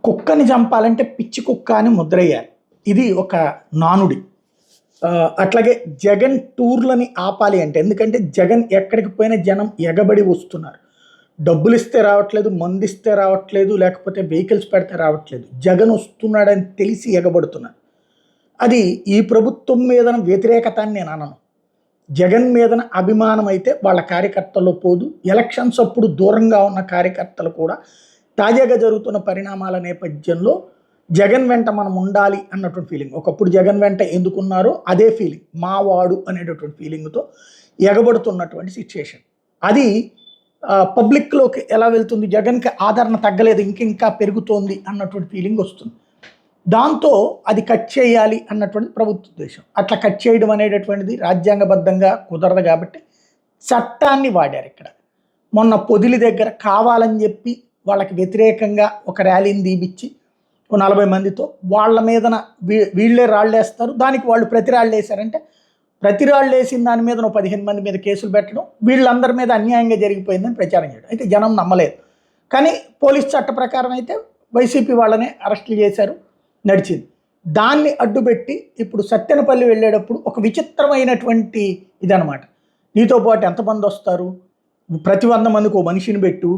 కుక్కని చంపాలంటే పిచ్చి కుక్క అని ముద్రయ్యారు. ఇది ఒక నానుడి. అట్లాగే జగన్ టూర్లని ఆపాలి అంటే, ఎందుకంటే జగన్ ఎక్కడికి పోయినా జనం ఎగబడి వస్తున్నారు. డబ్బులు ఇస్తే రావట్లేదు, మందు ఇస్తే రావట్లేదు, లేకపోతే వెహికల్స్ పెడితే రావట్లేదు. జగన్ వస్తున్నాడని తెలిసి ఎగబడుతున్నారు. అది ఈ ప్రభుత్వం మీద వ్యతిరేకత అని నేను అనను. జగన్ మీదన అభిమానం అయితే వాళ్ళ కార్యకర్తల్లో పోదు. ఎలక్షన్స్ అప్పుడు దూరంగా ఉన్న కార్యకర్తలు కూడా తాజాగా జరుగుతున్న పరిణామాల నేపథ్యంలో జగన్ వెంట మనం ఉండాలి అన్నటువంటి ఫీలింగ్, ఒకప్పుడు జగన్ వెంట ఎందుకున్నారో అదే ఫీలింగ్, మావాడు అనేటటువంటి ఫీలింగ్తో ఎగబడుతున్నటువంటి సిచ్యుయేషన్. అది పబ్లిక్లోకి ఎలా వెళ్తుంది, జగన్కి ఆదరణ తగ్గలేదు, ఇంకింకా పెరుగుతోంది అన్నటువంటి ఫీలింగ్ వస్తుంది. దాంతో అది కట్ చేయాలి అన్నటువంటి ప్రభుత్వ ఉద్దేశం. అట్లా కట్ చేయడం అనేటటువంటిది రాజ్యాంగబద్ధంగా కుదరదు కాబట్టి చట్టాన్ని వాడారు. ఇక్కడ మొన్న పొదిలి దగ్గర కావాలని చెప్పి వాళ్ళకి వ్యతిరేకంగా ఒక ర్యాలీని దీపిచ్చి 40 మందితో వాళ్ళ మీదన వీళ్ళే రాళ్ళు వేస్తారు, దానికి వాళ్ళు ప్రతి రాళ్ళు వేశారంటే ప్రతి రాళ్ళు వేసిన దాని మీద 15 మంది మీద కేసులు పెట్టడం, వీళ్ళందరి మీద అన్యాయంగా జరిగిపోయిందని ప్రచారం చేయడం. అయితే జనం నమ్మలేదు. కానీ పోలీస్ చట్ట ప్రకారం అయితే వైసీపీ వాళ్ళనే అరెస్టులు చేశారు, నడిచింది. దాన్ని అడ్డుపెట్టి ఇప్పుడు సత్తెనపల్లి వెళ్ళేటప్పుడు ఒక విచిత్రమైనటువంటి ఇదనమాట. నీతో పాటు ఎంతమంది వస్తారు, ప్రతి 100 మందికి ఓ మనిషిని పెట్టు,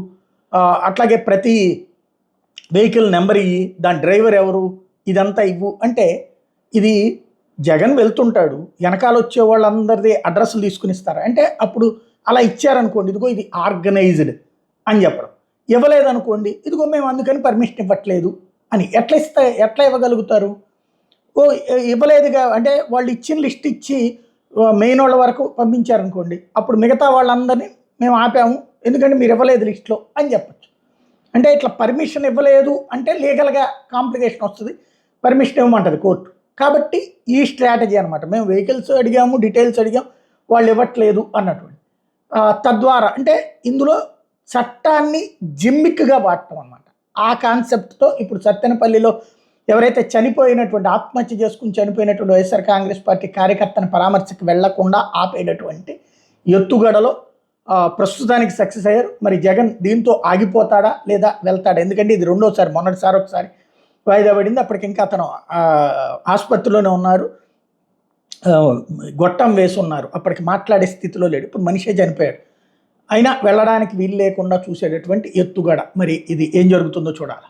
అట్లాగే ప్రతి వెహికల్ నెంబర్ ఇయ్యి, దాని డ్రైవర్ ఎవరు, ఇదంతా ఇవ్వు అంటే, ఇది జగన్ వెళ్తుంటాడు, వెనకాల వచ్చే వాళ్ళందరిది అడ్రస్లు తీసుకుని ఇస్తారా అంటే, అప్పుడు అలా ఇచ్చారనుకోండి, ఇదిగో ఇది ఆర్గనైజ్డ్ అని చెప్పడం. ఇవ్వలేదనుకోండి, ఇదిగో మేము అందుకని పర్మిషన్ ఇవ్వట్లేదు అని ఎట్లా ఇవ్వగలుగుతారు? ఓ ఇవ్వలేదుగా అంటే వాళ్ళు ఇచ్చిన లిస్ట్ ఇచ్చి మెయిన్ వాళ్ళ వరకు పంపించారనుకోండి, అప్పుడు మిగతా వాళ్ళందరినీ మేము ఆపాము ఎందుకంటే మీరు ఇవ్వలేదు లిస్ట్లో అని చెప్పచ్చు. అంటే ఇట్లా పర్మిషన్ ఇవ్వలేదు అంటే లీగల్గా కాంప్లికేషన్ వస్తుంది, పర్మిషన్ ఇవ్వమంటుంది కోర్టు. కాబట్టి ఈ స్ట్రాటజీ అనమాట. మేము వెహికల్స్ అడిగాము, డీటెయిల్స్ అడిగాము, వాళ్ళు ఇవ్వట్లేదు అన్నటువంటి. తద్వారా అంటే ఇందులో చట్టాన్ని జిమ్మిక్గా వాడటం అనమాట. ఆ కాన్సెప్ట్తో ఇప్పుడు సత్తెనపల్లిలో ఎవరైతే చనిపోయినటువంటి, ఆత్మహత్య చేసుకుని చనిపోయినటువంటి వైఎస్ఆర్ కాంగ్రెస్ పార్టీ కార్యకర్తను పరామర్శకు వెళ్లకుండా ఆపేటటువంటి ఎత్తుగడలో ప్రస్తుతానికి సక్సెస్ అయ్యారు. మరి జగన్ దీంతో ఆగిపోతాడా లేదా వెళ్తాడా? ఎందుకంటే ఇది రెండోసారి, మొన్నటిసారి ఒకసారి వాయిదా పడింది, అప్పటికి ఇంకా అతను ఆసుపత్రిలోనే ఉన్నారు, గొట్టం వేసి ఉన్నారు, అప్పటికి మాట్లాడే స్థితిలో లేడు. ఇప్పుడు మనిషే చనిపోయాడు, అయినా వెళ్ళడానికి వీలు లేకుండా చూసేటటువంటి ఎత్తుగడ. మరి ఇది ఏం జరుగుతుందో చూడాలి.